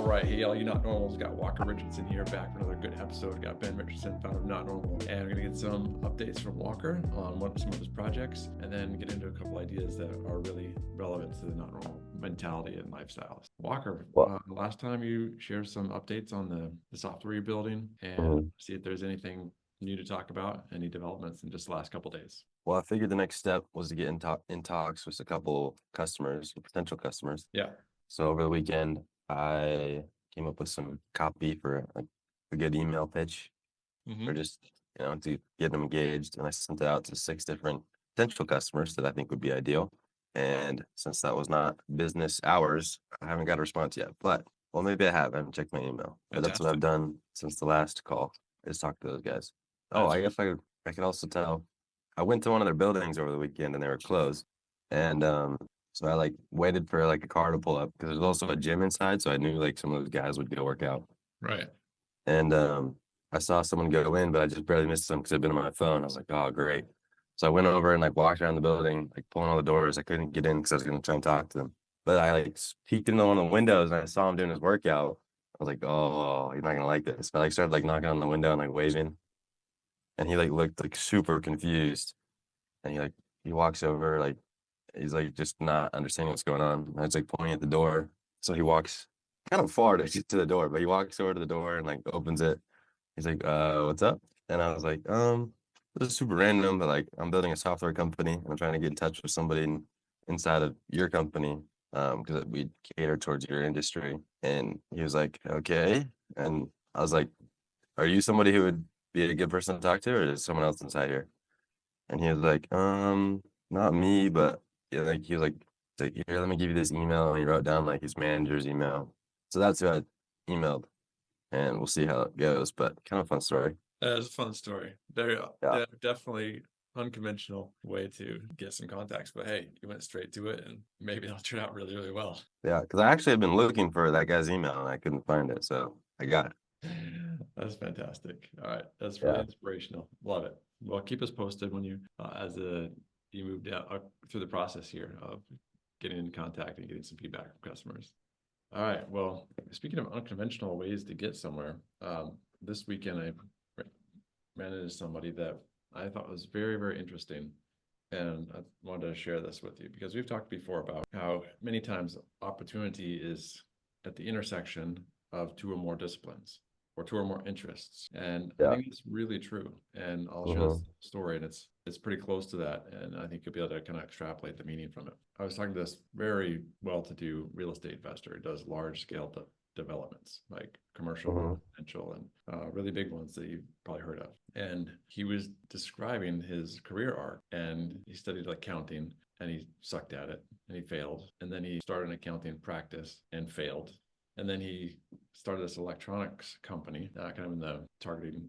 All right, hey, all you not normals, got Walker Richardson here back for another good episode. Got Ben Richardson, founder of Not Normal, and we're gonna get some updates from Walker on some of his projects, and then get into a couple ideas that are really relevant to the Not Normal mentality and lifestyles. Walker, Well, last time you shared some updates on the software you're building, and mhm. see if there's anything new to talk about, any developments in just the last couple days. Well, I figured the next step was to get in talks with a couple customers, potential customers. Yeah. So over the weekend, I came up with some copy for a good email pitch for Mm-hmm. just, to get them engaged. And I sent it out to 6 different potential customers that I think would be ideal. And since that was not business hours, I haven't got a response yet. But, well, maybe I haven't checked my email. But that's what I've Fantastic. done since the last call, is talk to those guys. Oh, That's I guess I could also tell. I went to one of their buildings over the weekend and they were closed. And so I waited for a car to pull up because there's also a gym inside. So I knew some of those guys would go work out. right. And I saw someone go in, but I just barely missed them because I'd been on my phone. I was like, oh, great. So I went over and walked around the building, pulling all the doors. I couldn't get in because I was going to try and talk to them. But I peeked into one of the windows and I saw him doing his workout. I was like, oh, you're not going to like this. But I started knocking on the window and waving. And he looked super confused. And he walks over, he's just not understanding what's going on. I was pointing at the door. So he walks kind of far to get to the door, but he walks over to the door and opens it. He's like, what's up? And I was like, this is super random, but I'm building a software company and I'm trying to get in touch with somebody inside of your company, because we cater towards your industry. And he was like, okay. And I was like, are you somebody who would be a good person to talk to, or is someone else inside here? And he was like, not me, but yeah, he was like, here, let me give you this email. And he wrote down his manager's email. So that's who I emailed, and we'll see how it goes. But kind of fun story. That is a fun story. Very, Yeah, definitely unconventional way to get some contacts, but hey, you went straight to it, and maybe it'll turn out really, really well. yeah, because I actually have been looking for that guy's email and I couldn't find it, so I got it. That's fantastic. All right, that's really Yeah, inspirational. Love it. Well, keep us posted when you moved out through the process here of getting in contact and getting some feedback from customers. All right. Well, speaking of unconventional ways to get somewhere, this weekend I ran into somebody that I thought was very, very interesting. And I wanted to share this with you because we've talked before about how many times opportunity is at the intersection of two or more disciplines or two or more interests. And I yeah. think it's really true. And I'll share Mm-hmm. this story, and it's pretty close to that. And I think you'll be able to kind of extrapolate the meaning from it. I was talking to this very well-to-do real estate investor who does large scale developments like commercial and Mm-hmm. residential and really big ones that you've probably heard of. And he was describing his career arc, and he studied accounting and he sucked at it and he failed. And then he started an accounting practice and failed. And then he started this electronics company, kind of in the targeting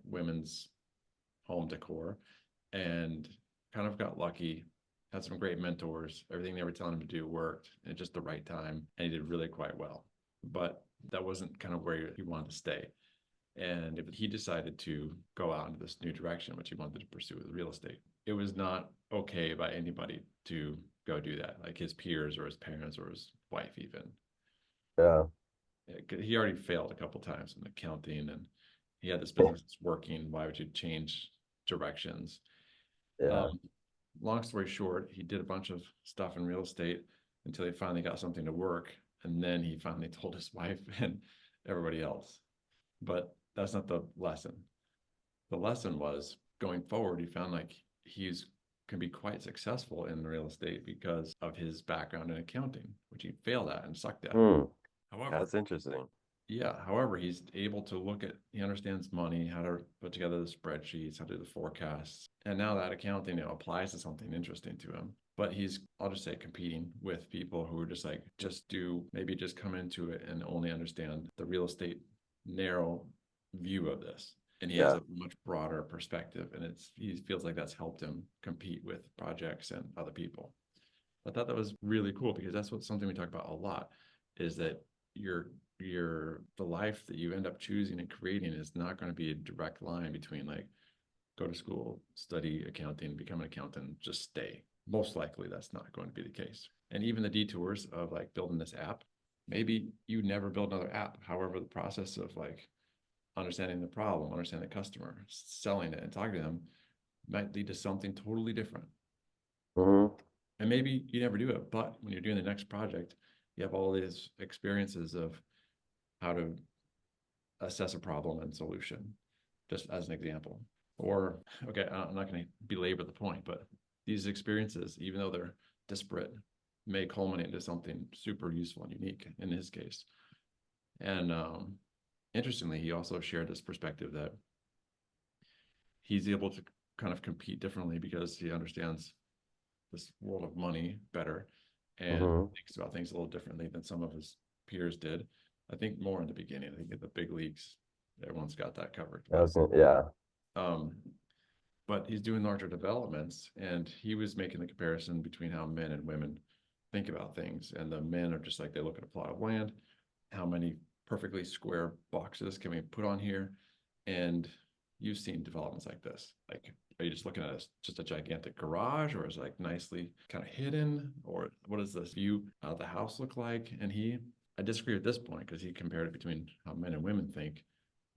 women's home decor, and kind of got lucky, had some great mentors. Everything they were telling him to do worked at just the right time, and he did really quite well. But that wasn't kind of where he wanted to stay. And if he decided to go out into this new direction, which he wanted to pursue with real estate, it was not okay by anybody to go do that, like his peers or his parents or his wife, even. Yeah. He already failed a couple times in accounting, and he had this business that's working. Why would you change directions? Yeah. Um, Long story short, he did a bunch of stuff in real estate until he finally got something to work. And then he finally told his wife and everybody else. But that's not the lesson. The lesson was going forward, he found he's can be quite successful in real estate because of his background in accounting, which he failed at and sucked at. Hmm. However, That's interesting. yeah, however, he's able to he understands money, how to put together the spreadsheets, how to do the forecasts. And now that accounting, applies to something interesting to him. But he's, I'll just say, competing with people who are just come into it and only understand the real estate narrow view of this. And he has Yeah. a much broader perspective. And he feels like that's helped him compete with projects and other people. I thought that was really cool because that's something we talk about a lot, is that the life that you end up choosing and creating is not going to be a direct line between go to school, study accounting, become an accountant, just stay. Most likely that's not going to be the case. And even the detours of building this app, maybe you never build another app. However, the process of like understanding the problem, understanding the customer, selling it and talking to them might lead to something totally different. Mm-hmm. And maybe you never do it, but when you're doing the next project, you have all these experiences of how to assess a problem and solution, just as an example. Or, okay, I'm not going to belabor the point, but these experiences, even though they're disparate, may culminate into something super useful and unique in his case. And interestingly, he also shared this perspective that he's able to kind of compete differently because he understands this world of money better and Mm-hmm. thinks about things a little differently than some of his peers did. I think more in the beginning. I think at the big leagues, everyone's got that covered. Yeah. Um, but he's doing larger developments, and he was making the comparison between how men and women think about things. And the men are just like, they look at a plot of land, how many perfectly square boxes can we put on here? And you've seen developments like this. Like, are you just looking at just a gigantic garage, or is it like nicely kind of hidden? Or what does this view of the house look like? And I disagree at this point because he compared it between how men and women think.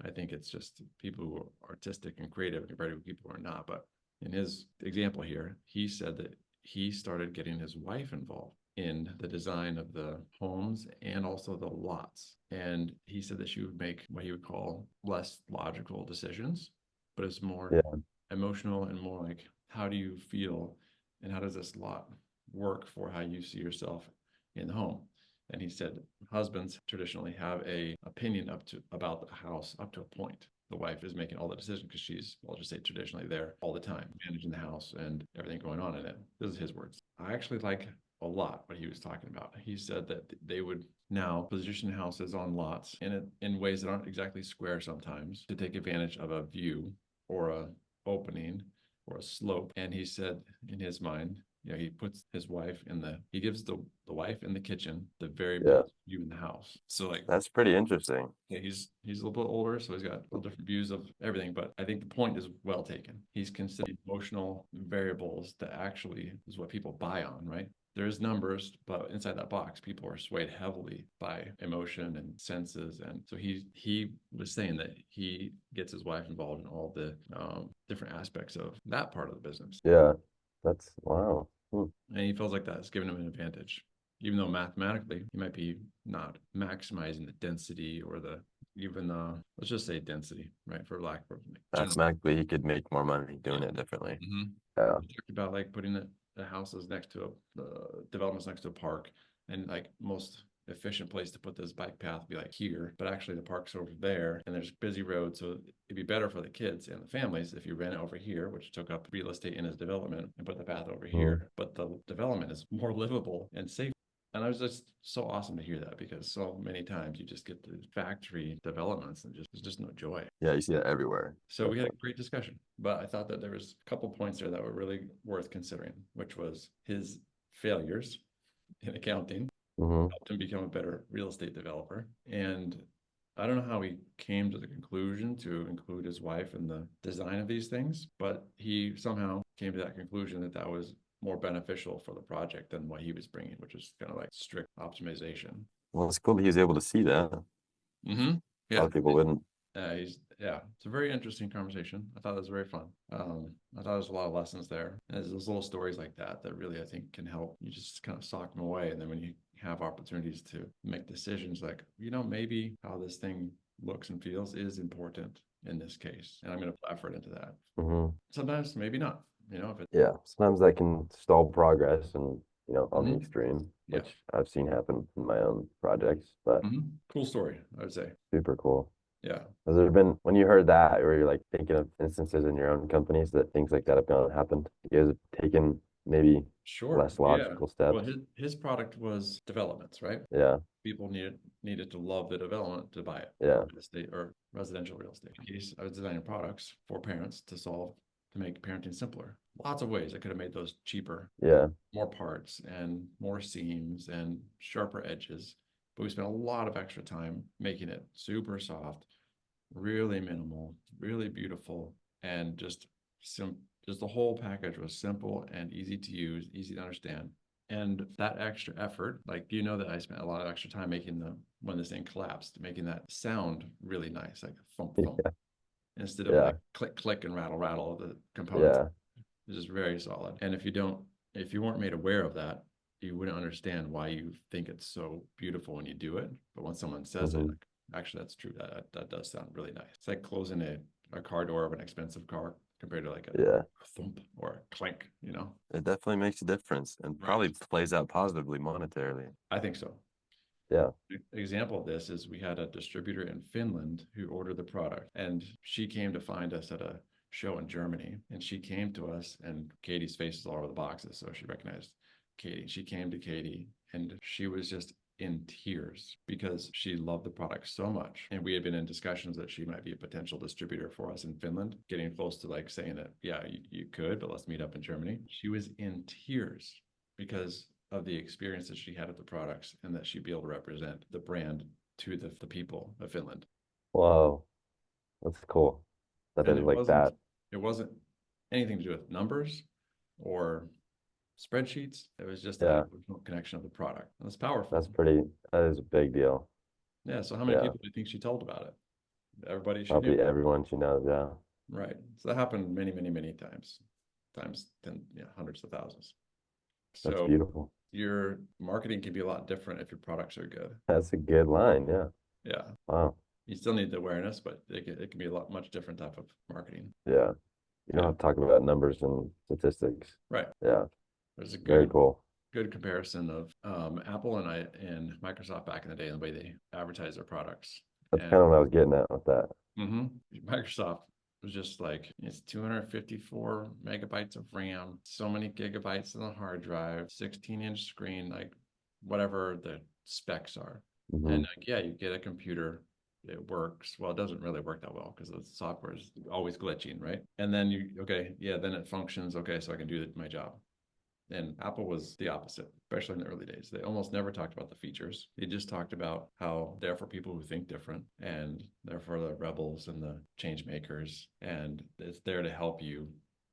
I think it's just people who are artistic and creative compared to people who are not. But in his example here, he said that he started getting his wife involved in the design of the homes and also the lots. And he said that she would make what he would call less logical decisions, but it's more Yeah. emotional and more like, how do you feel and how does this lot work for how you see yourself in the home? And he said husbands traditionally have a opinion about the house up to a point. The wife is making all the decisions because she's, I'll just say, traditionally there all the time, managing the house and everything going on in it. This is his words. I actually like a lot what he was talking about. He said that they would now position houses on lots in ways that aren't exactly square sometimes to take advantage of a view or a opening or a slope. And he said in his mind, he puts his wife he gives the wife in the kitchen the very Yeah. best view in the house. So like, That's pretty interesting. yeah, he's a little bit older, so he's got a little different views of everything. But I think the point is well taken. He's considered emotional variables that actually is what people buy on, right? There's numbers, but inside that box, people are swayed heavily by emotion and senses. And so he was saying that he gets his wife involved in all the different aspects of that part of the business. Yeah. That's wow. And he feels like that's giving him an advantage, even though mathematically he might be not maximizing the density or let's just say density, right? For lack of Mathematically, he could make more money doing it differently. Mm-hmm. Yeah. We talked about like putting the houses next to the developments next to a park, and like most efficient place to put this bike path would be like here, but actually the park's over there and there's busy roads, so it'd be better for the kids and the families if you ran it over here, which took up real estate in his development, and put the path over here. But the development is more livable and safe. And I was just so awesome to hear that, because so many times you just get the factory developments and there's just no joy. Yeah, you see that everywhere. So we had a great discussion, but I thought that there was a couple points there that were really worth considering, which was his failures in accounting helped him become a better real estate developer. And I don't know how he came to the conclusion to include his wife in the design of these things, but he somehow came to that conclusion that that was more beneficial for the project than what he was bringing, which was kind of like strict optimization. Well, it's cool that he was able to see that. Mm-hmm. A lot of people wouldn't. It's a very interesting conversation. I thought it was very fun. I thought there's a lot of lessons there. And there's those little stories like that really, I think, can help you just kind of sock them away. And then when you have opportunities to make decisions like, maybe how this thing looks and feels is important in this case, and I'm going to put effort into that. Sometimes maybe not, sometimes that can stall progress and on the extreme, Yeah. which I've seen happen in my own projects. But Cool story, I would say. Super cool. Yeah. Has there been, when you heard that, or you're like thinking of instances in your own companies that things like that have gone happened? You guys have taken maybe less logical steps? Well, his product was developments, right? Yeah. People needed to love the development to buy it. Yeah. Real estate or residential real estate. I was designing products for parents to make parenting simpler. Lots of ways I could have made those cheaper. Yeah. More parts and more seams and sharper edges. But we spent a lot of extra time making it super soft, really minimal, really beautiful, and just the whole package was simple and easy to use, easy to understand. And that extra effort, like, you know that I spent a lot of extra time making when this thing collapsed, making that sound really nice, like thump, thump, instead of Yeah. like click, click, and rattle, rattle the components. Yeah. It's just very solid. And if you weren't made aware of that, you wouldn't understand why you think it's so beautiful when you do it. But when someone says it, Hmm. like, actually, that's true. That does sound really nice. It's like closing a car door of an expensive car compared to like a Yeah. thump or a clank, you know? It definitely makes a difference and Right. probably plays out positively monetarily. I think so. Yeah. Example of this is we had a distributor in Finland who ordered the product, and she came to find us at a show in Germany. And she came to us, and Katie's face is all over the boxes, so she recognized Katie. She came to Katie, and she was just in tears because she loved the product so much. And we had been in discussions that she might be a potential distributor for us in Finland, getting close to like saying that, yeah, you could, but let's meet up in Germany. She was in tears because of the experience that she had with the products and that she'd be able to represent the brand to the people of Finland. Wow. That's cool. That And is like that. it wasn't anything to do with numbers or spreadsheets. It was just that Yeah. emotional connection of the product. And it's powerful. That is a big deal. Yeah. So how many Yeah. people do you think she told about it? Everybody she knew. Probably everyone she knows. Yeah. Right. So that happened many, many, many times. Times 10, yeah, hundreds of thousands. That's So beautiful. your marketing can be a lot different if your products are good. That's a good line. Yeah. Yeah. Wow. You still need the awareness, but it can be a much different type of marketing. Yeah. You don't Yeah. have to talk about numbers and statistics. Right. Yeah. There's a Very cool. good comparison of Apple and Microsoft back in the day and the way they advertise their products. That's And kind of what I was getting at with that. Microsoft was just like, it's 254 megabytes of RAM, so many gigabytes on the hard drive, 16-inch screen, like whatever the specs are. Hmm. And like, yeah, you get a computer, it works. Well, it doesn't really work that well because the software is always glitching, right? And then then it functions. Okay, so I can do my job. And Apple was the opposite, especially in the early days. They almost never talked about the features. They just talked about how they're for people who think different, and they're for the rebels and the change makers. And it's there to help you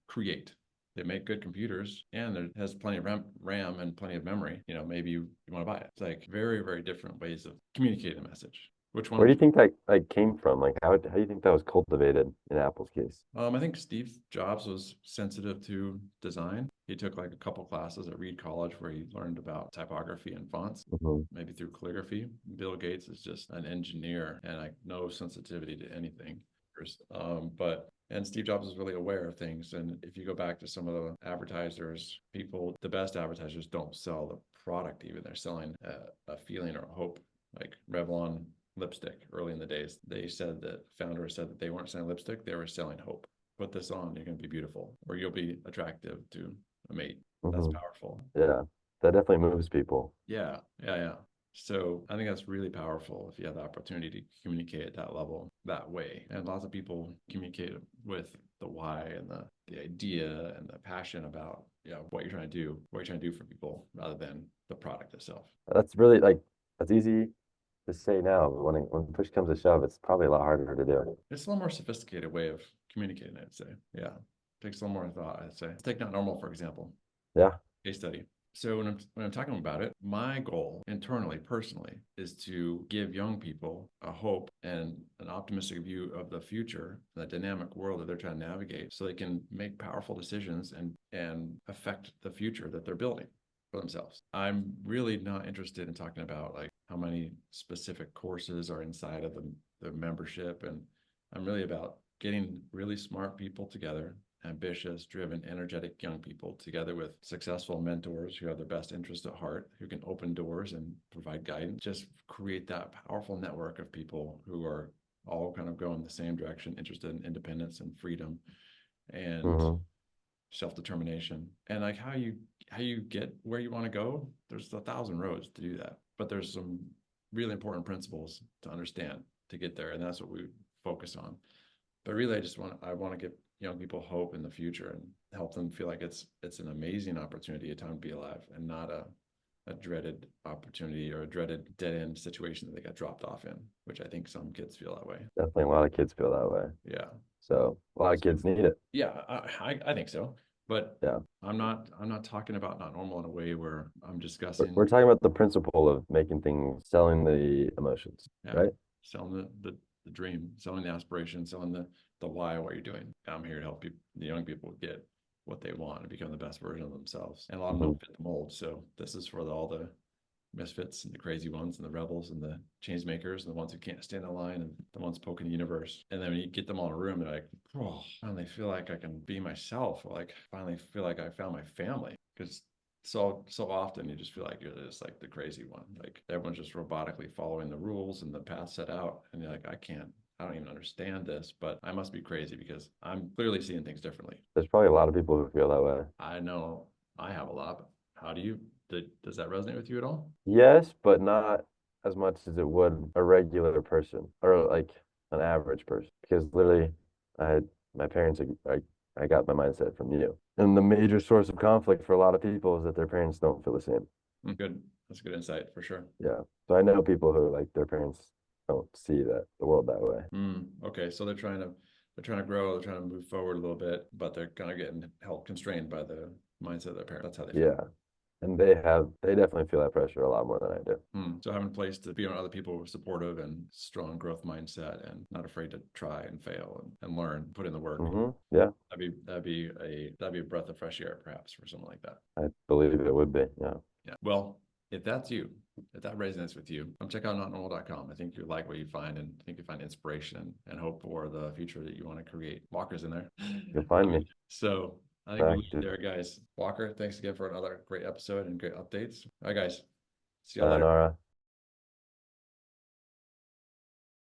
create. They make good computers, and it has plenty of RAM and plenty of memory. Maybe you want to buy it. It's like very, very different ways of communicating a message. Which one Where do would you think that like came from? Like how do you think that was cultivated in Apple's case? I think Steve Jobs was sensitive to design. He took like a couple classes at Reed College where he learned about typography and fonts, Hmm. maybe through calligraphy. Bill Gates is just an engineer and like no sensitivity to anything. And Steve Jobs was really aware of things. And if you go back to some of the advertisers, the best advertisers don't sell the product even. They're selling a feeling or a hope. Like Revlon lipstick early in the days, founders said that they weren't selling lipstick, they were selling hope. Put this on, you're going to be beautiful, or you'll be attractive to a mate. That's Hmm. powerful. Yeah. That definitely moves people. Yeah, yeah, yeah. So I think that's really powerful if you have the opportunity to communicate at that level that way. And lots of people communicate with the why and the idea and the passion about what you're trying to do for people rather than the product itself. That's really like that's easy to say now, but when push comes to shove, it's probably a lot harder to do. It's a little more sophisticated way of communicating, I'd say. Yeah. Takes a little more thought, I'd say. Let's take Not Normal, for example. Yeah. Case study. So when I'm talking about it, my goal internally, personally, is to give young people a hope and an optimistic view of the future, the dynamic world that they're trying to navigate, so they can make powerful decisions and affect the future that they're building for themselves. I'm really not interested in talking about like how many specific courses are inside of the membership. And I'm really about getting really smart people together, ambitious, driven, energetic young people together with successful mentors who have their best interest at heart, who can open doors and provide guidance. Just create that powerful network of people who are all kind of going the same direction, interested in independence and freedom and Hmm. self-determination. And like how you get where you want to go, there's 1,000 roads to do that, but there's some really important principles to understand to get there, and that's what we focus on. But really, I want to give young people hope in the future and help them feel like it's an amazing opportunity, a time to be alive, and not a dreaded opportunity or a dreaded dead end situation that they got dropped off in, which I think some kids feel that way. Definitely a lot of kids feel that way. Yeah. So a lot of kids need it. Yeah, I think so. But Yeah. I'm not talking about not normal in a way where I'm We're, discussing, we're talking about the principle of making things, selling the emotions, yeah, right? selling the dream, selling the aspiration, selling the why, what you're doing. I'm here to help people, the young people get what they want and become the best version of themselves. And a lot of them Mhm. don't fit the mold. So this is for all the misfits and the crazy ones and the rebels and the change makers and the ones who can't stand the line and the ones poking the universe. And then when you get them all in a room, they're like, oh, finally feel like I can be myself. Or like finally feel like I found my family. Because so often you just feel like you're just like the crazy one. Like everyone's just robotically following the rules and the path set out. And you're like, I don't even understand this, but I must be crazy because I'm clearly seeing things differently. There's probably a lot of people who feel that way. I know I have a lot, but how do you, does that resonate with you at all? Yes, but not as much as it would a regular person or like an average person. Because literally, I had my parents, I got my mindset from you. And the major source of conflict for a lot of people is that their parents don't feel the same. Good. That's a good insight for sure. Yeah. So I know people who like their parents don't see the world that way. Okay, so they're trying to grow, they're trying to move forward a little bit, but they're kind of getting held constrained by the mindset of their parents. That's how they feel. Yeah. And they definitely feel that pressure a lot more than I do. So having a place to be around other people who are supportive and strong growth mindset and not afraid to try and fail and learn, put in the work. Yeah. That'd be a breath of fresh air, perhaps, for someone like that. I believe it would be. Yeah. Yeah. Well, if that's you, if that resonates with you, come check out notnormal.com. I think you like what you find, and I think you find inspiration and hope for the future that you want to create. Walker's in there. You'll find me. So I think we'll leave it there, guys. Walker, thanks again for another great episode and great updates. All right, guys. See you later. Sayonara.